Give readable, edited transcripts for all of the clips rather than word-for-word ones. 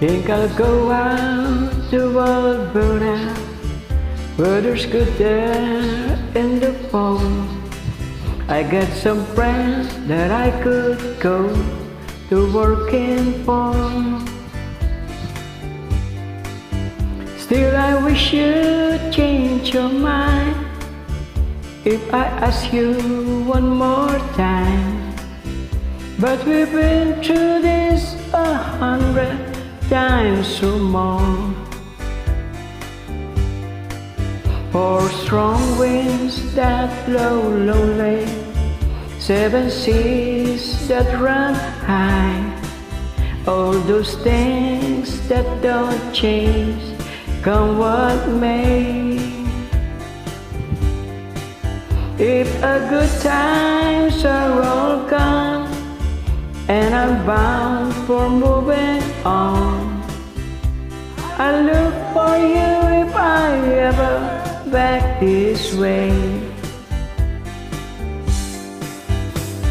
Think I'll go out to Alberta, where there's good air in the fall. I got some friends that I could go to working for. Still I wish you'd change your mind if I ask you one more time. But we've been through this 100 times or more. Four strong winds that blow lonely, 7 seas that run high, all those things that don't change, come what may. If a good times are all gone and I'm bound for moving on, I look for you if I ever back this way.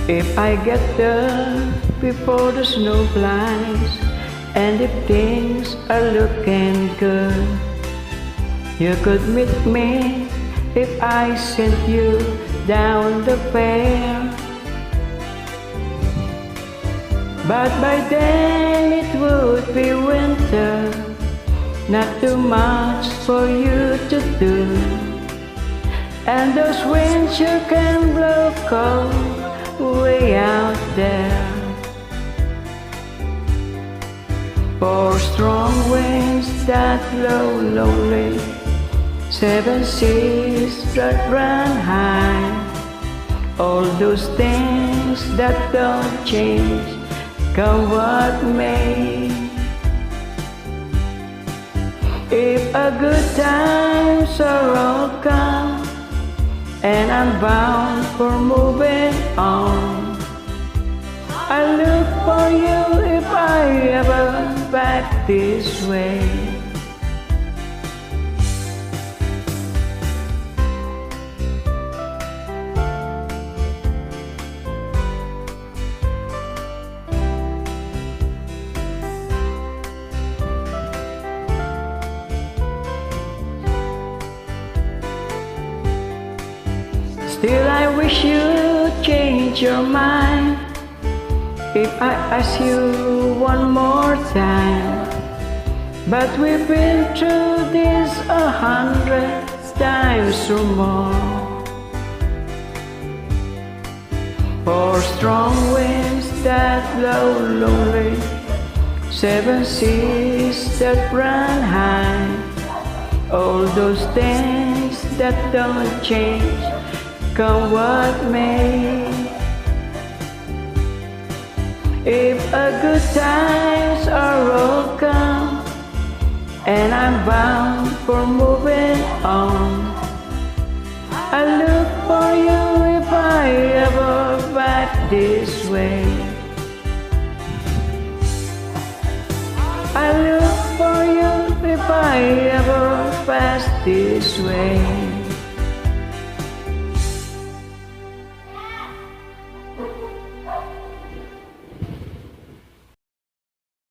If I get there before the snow flies, and if things are looking good, you could meet me if I sent you down the fair. But by then it would be winter, not too much for you to do, and those winds you can blow cold way out there. Four strong winds that blow lonely, 7 seas that run high, all those things that don't change, come what may. If a good times are all gone and I'm bound for moving on, I look for you if I ever back this way. Still I wish you'd change your mind if I ask you one more time. But we've been through this 100 times or more. Four strong winds that blow lonely, 7 seas that run high, all those things that don't change, come what may. If a good times are all gone and I'm bound for moving on, I look for you if I ever back this way. I look for you if I ever pass this way.